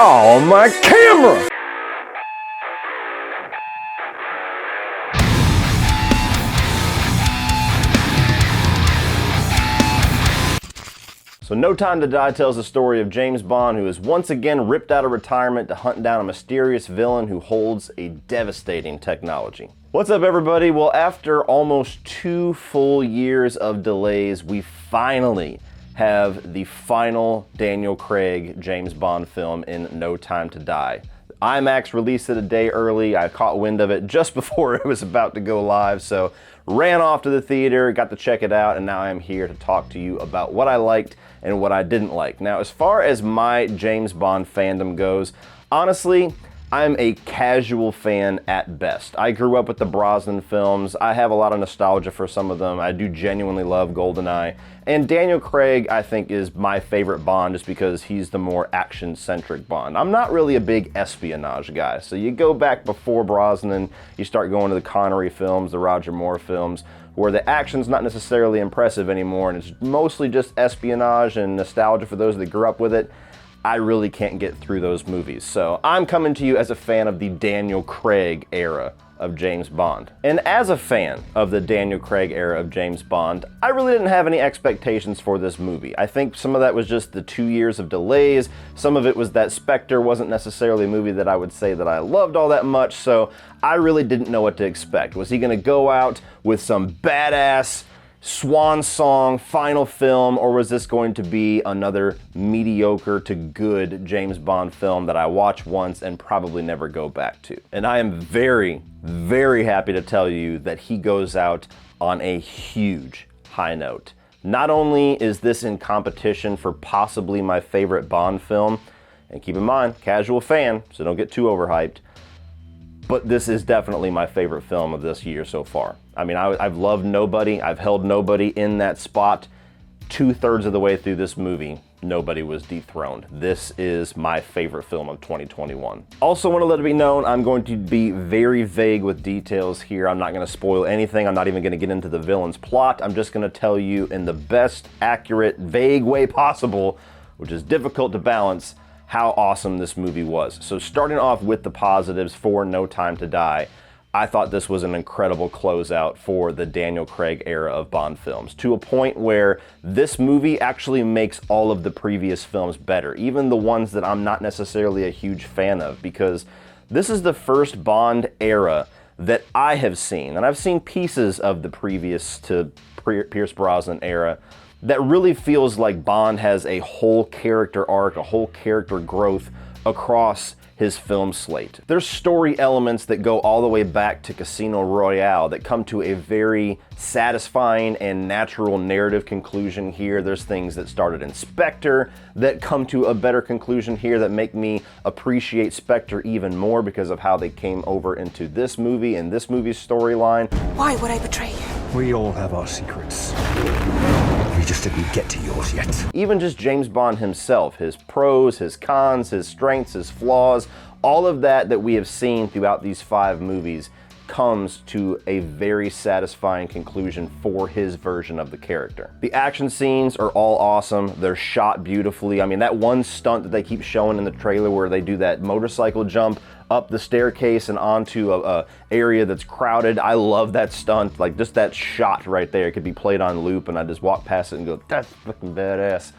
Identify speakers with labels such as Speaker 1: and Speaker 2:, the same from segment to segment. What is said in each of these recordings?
Speaker 1: Oh, my camera! So No Time to Die tells the story of James Bond, who is once again ripped out of retirement to hunt down a mysterious villain who holds a devastating technology. What's up, everybody? Well, after almost 2 full years of delays, we finally have the final Daniel Craig James Bond film in No Time to Die. IMAX released it a day early. I caught wind of it just before it was about to go live, so ran off to the theater, got to check it out, and now I'm here to talk to you about what I liked and what I didn't like. Now, as far as my James Bond fandom goes, honestly, I'm a casual fan at best. I grew up with the Brosnan films. I have a lot of nostalgia for some of them. I do genuinely love GoldenEye. And Daniel Craig, I think, is my favorite Bond just because he's the more action-centric Bond. I'm not really a big espionage guy. So you go back before Brosnan, you start going to the Connery films, the Roger Moore films, where the action's not necessarily impressive anymore and it's mostly just espionage and nostalgia for those that grew up with it. I really can't get through those movies. So I'm coming to you as a fan of the Daniel Craig era of James Bond. And as a fan of the Daniel Craig era of James Bond, I really didn't have any expectations for this movie. I think some of that was just the 2 years of delays. Some of it was that Spectre wasn't necessarily a movie that I would say that I loved all that much, so I really didn't know what to expect. Was he gonna go out with some badass swan song final film, or was this going to be another mediocre to good James Bond film that I watch once and probably never go back to? And I am very, very happy to tell you that he goes out on a huge high note. Not only is this in competition for possibly my favorite Bond film, and keep in mind, casual fan, so don't get too overhyped, but this is definitely my favorite film of this year so far. I mean, I've loved Nobody. I've held Nobody in that spot. 2/3 of the way through this movie, Nobody was dethroned. This is my favorite film of 2021. Also want to let it be known, I'm going to be very vague with details here. I'm not going to spoil anything. I'm not even going to get into the villain's plot. I'm just going to tell you in the best, accurate, vague way possible, which is difficult to balance, how awesome this movie was. So starting off with the positives for No Time to Die, I thought this was an incredible closeout for the Daniel Craig era of Bond films, to a point where this movie actually makes all of the previous films better, even the ones that I'm not necessarily a huge fan of, because this is the first Bond era that I have seen, and I've seen pieces of the previous to Pierce Brosnan era, that really feels like Bond has a whole character arc, a whole character growth across his film slate. There's story elements that go all the way back to Casino Royale that come to a very satisfying and natural narrative conclusion here. There's things that started in Spectre that come to a better conclusion here that make me appreciate Spectre even more because of how they came over into this movie and this movie's storyline.
Speaker 2: Why would I betray you?
Speaker 3: We all have our secrets. We just didn't get to yours yet.
Speaker 1: Even just James Bond himself, his pros, his cons, his strengths, his flaws, all of that we have seen throughout these 5 movies comes to a very satisfying conclusion for his version of the character. The action scenes are all awesome. They're shot beautifully. I mean, that one stunt that they keep showing in the trailer where they do that motorcycle jump up the staircase and onto a area that's crowded. I love that stunt. Like, just that shot right there. It could be played on loop and I just walk past it and go, that's fucking badass.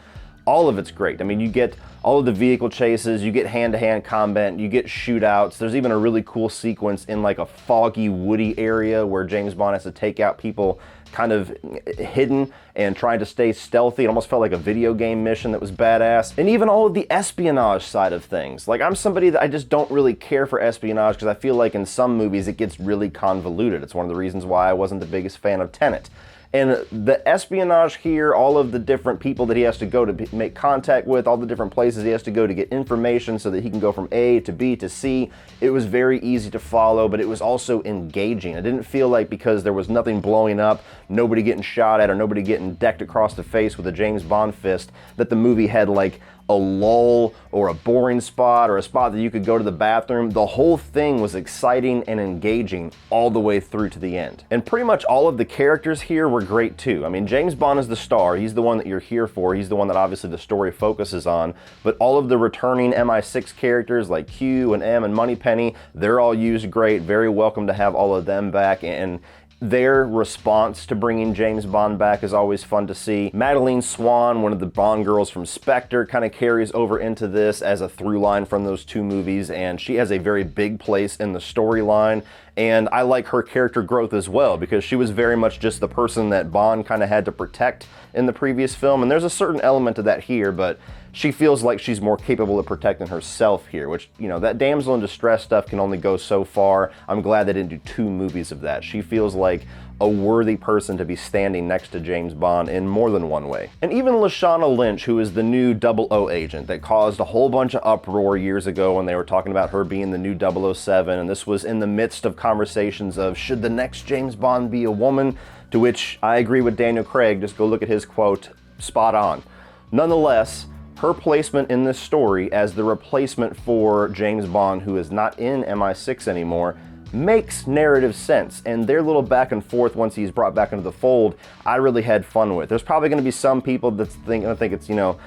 Speaker 1: All of it's great. I mean, you get all of the vehicle chases, you get hand-to-hand combat, you get shootouts. There's even a really cool sequence in like a foggy, woody area where James Bond has to take out people kind of hidden and trying to stay stealthy. It almost felt like a video game mission that was badass. And even all of the espionage side of things. Like, I'm somebody that I just don't really care for espionage because I feel like in some movies it gets really convoluted. It's one of the reasons why I wasn't the biggest fan of Tenet. And the espionage here, all of the different people that he has to go to make contact with, all the different places he has to go to get information so that he can go from A to B to C, it was very easy to follow, but it was also engaging. I didn't feel like because there was nothing blowing up, nobody getting shot at, or nobody getting decked across the face with a James Bond fist, that the movie had like a lull or a boring spot or a spot that you could go to the bathroom. The whole thing was exciting and engaging all the way through to the end. And pretty much all of the characters here were great too. I mean, James Bond is the star. He's the one that you're here for. He's the one that obviously the story focuses on. But all of the returning MI6 characters like Q and M and Moneypenny, they're all used great. Very welcome to have all of them back. And their response to bringing James Bond back is always fun to see. Madeleine Swan, one of the Bond girls from Spectre, kind of carries over into this as a through line from those two movies, and she has a very big place in the storyline. And I like her character growth as well, because she was very much just the person that Bond kind of had to protect in the previous film, and there's a certain element of that here, but she feels like she's more capable of protecting herself here, which, you know, that damsel in distress stuff can only go so far. I'm glad they didn't do 2 movies of that. She feels like a worthy person to be standing next to James Bond in more than one way. And even Lashana Lynch, who is the new 00 agent that caused a whole bunch of uproar years ago when they were talking about her being the new 007, and this was in the midst of conversations of, should the next James Bond be a woman? To which I agree with Daniel Craig, just go look at his quote, spot on. Nonetheless, her placement in this story as the replacement for James Bond, who is not in MI6 anymore, makes narrative sense, and their little back and forth once he's brought back into the fold, I really had fun with. There's probably going to be some people that's think it's, you know,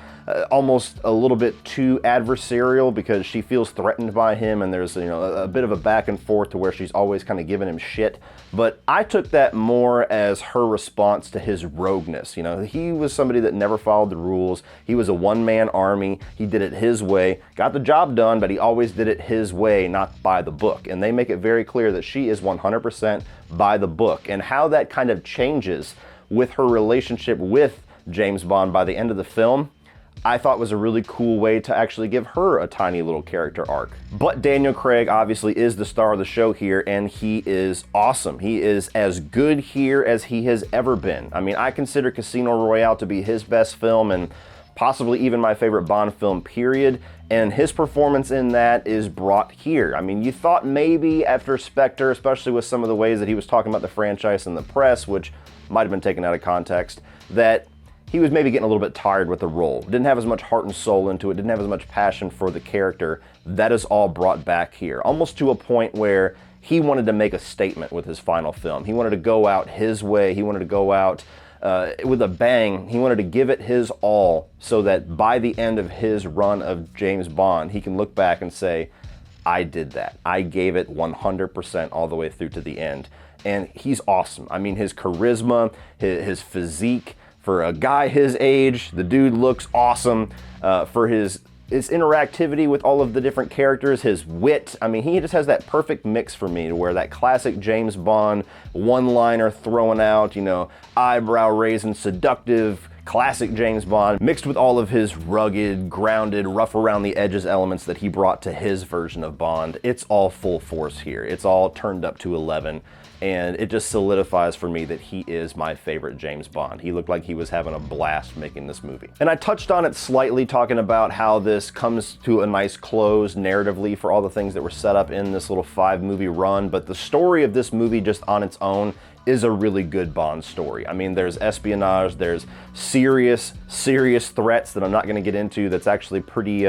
Speaker 1: almost a little bit too adversarial because she feels threatened by him, and there's, you know, a bit of a back and forth to where she's always kind of giving him shit. But I took that more as her response to his rogueness. You know, he was somebody that never followed the rules. He was a one-man army. He did it his way, got the job done, but he always did it his way, not by the book. And they make it very clear that she is 100% by the book. And how that kind of changes with her relationship with James Bond by the end of the film, I thought was a really cool way to actually give her a tiny little character arc. But Daniel Craig obviously is the star of the show here, and he is awesome. He is as good here as he has ever been. I mean, I consider Casino Royale to be his best film and possibly even my favorite Bond film, period. And his performance in that is brought here. I mean, you thought maybe after Spectre, especially with some of the ways that he was talking about the franchise in the press, which might have been taken out of context, that he was maybe getting a little bit tired with the role. Didn't have as much heart and soul into it, didn't have as much passion for the character. That is all brought back here, almost to a point where he wanted to make a statement with his final film. He wanted to go out his way, he wanted to go out with a bang. He wanted to give it his all so that by the end of his run of James Bond, he can look back and say, I did that. I gave it 100% all the way through to the end. And he's awesome. I mean, his charisma, his physique, for a guy his age, the dude looks awesome. For his interactivity with all of the different characters, his wit, I mean, he just has that perfect mix for me to where that classic James Bond one-liner thrown out, you know, eyebrow-raising, seductive, classic James Bond, mixed with all of his rugged, grounded, rough around the edges elements that he brought to his version of Bond. It's all full force here. It's all turned up to 11. And it just solidifies for me that he is my favorite James Bond. He looked like he was having a blast making this movie. And I touched on it slightly, talking about how this comes to a nice close narratively for all the things that were set up in this little 5-movie run, but the story of this movie just on its own is a really good Bond story. I mean, there's espionage, there's serious threats that I'm not gonna get into that's actually pretty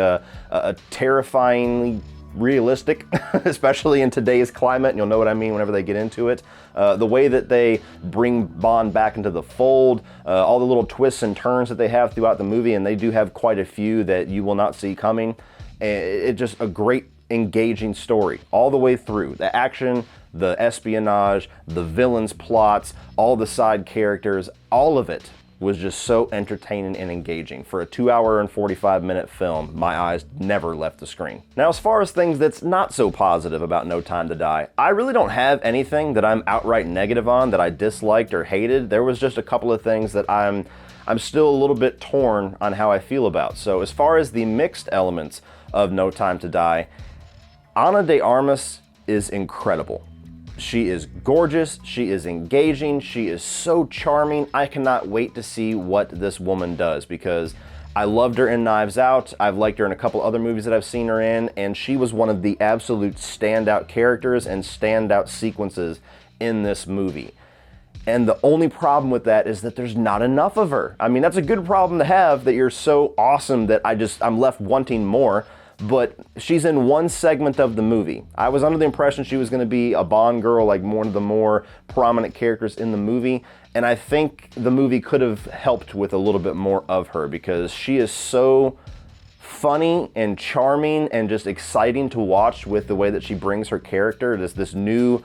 Speaker 1: terrifyingly realistic, especially in today's climate, and you'll know what I mean whenever they get into it. The way that they bring Bond back into the fold, all the little twists and turns that they have throughout the movie, and they do have quite a few that you will not see coming. It's just a great, engaging story all the way through. The action, the espionage, the villains' plots, all the side characters, all of it was just so entertaining and engaging. For a 2-hour and 45-minute film, my eyes never left the screen. Now, as far as things that's not so positive about No Time to Die, I really don't have anything that I'm outright negative on that I disliked or hated. There was just a couple of things that I'm still a little bit torn on how I feel about. So as far as the mixed elements of No Time to Die, Ana de Armas is incredible. She is gorgeous, she is engaging, she is so charming. I cannot wait to see what this woman does, because I loved her in Knives Out, I've liked her in a couple other movies that I've seen her in, and she was one of the absolute standout characters and standout sequences in this movie. And the only problem with that is that there's not enough of her. I mean, that's a good problem to have, that you're so awesome that I'm left wanting more. But she's in one segment of the movie. I was under the impression she was going to be a Bond girl, like one of the more prominent characters in the movie. And I think the movie could have helped with a little bit more of her, because she is so funny and charming and just exciting to watch with the way that she brings her character. This new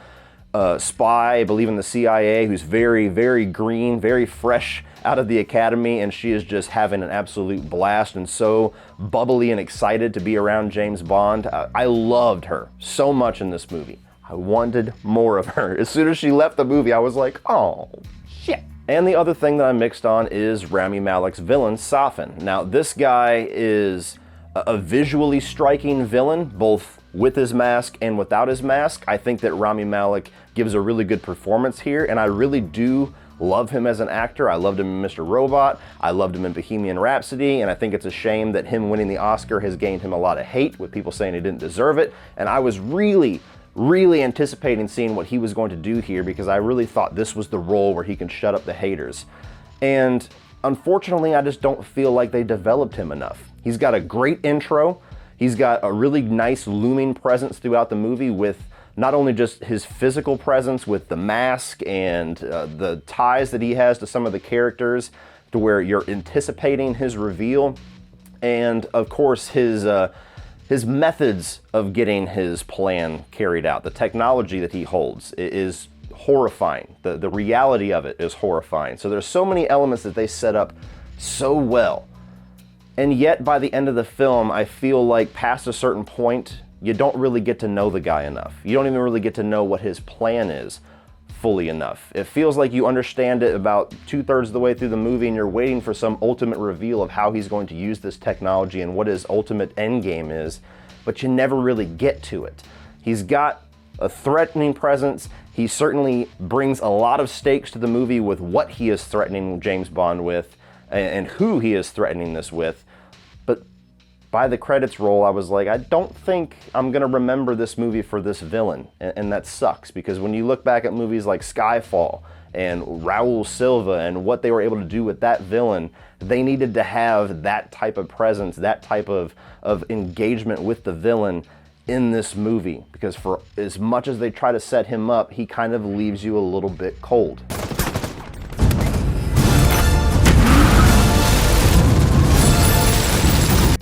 Speaker 1: spy, I believe in the CIA, who's very, very green, very fresh out of the academy, and she is just having an absolute blast and so bubbly and excited to be around James Bond. I loved her so much in this movie. I wanted more of her. As soon as she left the movie, I was like, oh, shit. And the other thing that I'm mixed on is Rami Malek's villain, Safin. Now, this guy is a visually striking villain, both with his mask and without his mask. I think that Rami Malek gives a really good performance here, and I really do love him as an actor. I loved him in Mr. Robot. I loved him in Bohemian Rhapsody, and I think it's a shame that him winning the Oscar has gained him a lot of hate, with people saying he didn't deserve it. And I was really anticipating seeing what he was going to do here, because I really thought this was the role where he can shut up the haters. And unfortunately, I just don't feel like they developed him enough. He's got a great intro. He's got a really nice looming presence throughout the movie, with not only just his physical presence with the mask and the ties that he has to some of the characters, to where you're anticipating his reveal, and of course his methods of getting his plan carried out. The technology that he holds is horrifying. The reality of it is horrifying. So there's so many elements that they set up so well. And yet by the end of the film, I feel like past a certain point, you don't really get to know the guy enough. You don't even really get to know what his plan is fully enough. It feels like you understand it about 2/3 of the way through the movie, and you're waiting for some ultimate reveal of how he's going to use this technology and what his ultimate end game is, but you never really get to it. He's got a threatening presence. He certainly brings a lot of stakes to the movie with what he is threatening James Bond with and who he is threatening this with. But by the credits roll, I was like, I don't think I'm gonna remember this movie for this villain. And that sucks, because when you look back at movies like Skyfall and Raul Silva and what they were able to do with that villain, they needed to have that type of presence, that type of engagement with the villain in this movie, because for as much as they try to set him up, he kind of leaves you a little bit cold.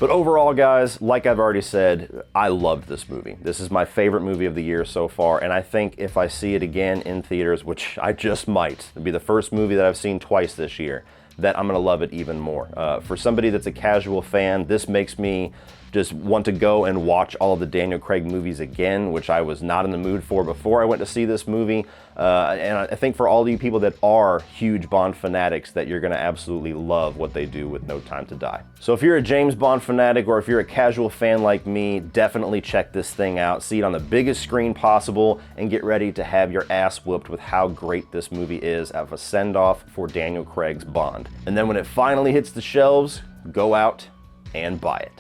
Speaker 1: But overall, guys, like I've already said, I loved this movie. This is my favorite movie of the year so far, and I think if I see it again in theaters, which I just might, it'll be the first movie that I've seen twice this year, that I'm gonna love it even more. For somebody that's a casual fan, this makes me just want to go and watch all of the Daniel Craig movies again, which I was not in the mood for before I went to see this movie. And I think for all of you people that are huge Bond fanatics, that you're gonna absolutely love what they do with No Time to Die. So if you're a James Bond fanatic, or if you're a casual fan like me, definitely check this thing out. See it on the biggest screen possible, and get ready to have your ass whooped with how great this movie is as a send-off for Daniel Craig's Bond. And then when it finally hits the shelves, go out and buy it.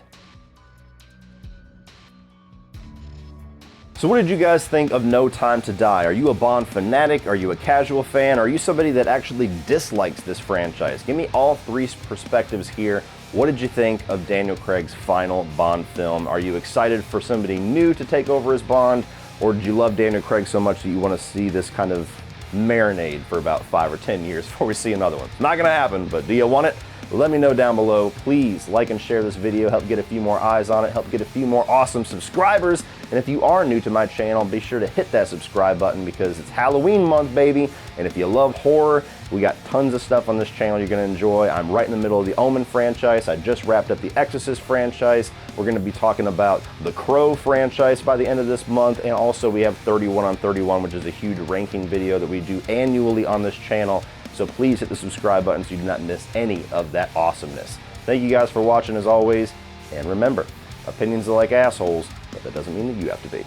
Speaker 1: So what did you guys think of No Time to Die? Are you a Bond fanatic? Are you a casual fan? Are you somebody that actually dislikes this franchise? Give me all three perspectives here. What did you think of Daniel Craig's final Bond film? Are you excited for somebody new to take over as Bond? Or did you love Daniel Craig so much that you want to see this kind of marinade for about 5 or 10 years before we see another one? It's not gonna happen, but do you want it? Let me know down below. Please like and share this video, help get a few more eyes on it, help get a few more awesome subscribers. And if you are new to my channel, be sure to hit that subscribe button, because it's Halloween month, baby. And if you love horror, we got tons of stuff on this channel you're gonna enjoy. I'm right in the middle of the Omen franchise. I just wrapped up the Exorcist franchise. We're gonna be talking about the Crow franchise by the end of this month. And also we have 31 on 31, which is a huge ranking video that we do annually on this channel. So please hit the subscribe button so you do not miss any of that awesomeness. Thank you guys for watching as always, and remember, opinions are like assholes, but that doesn't mean that you have to be.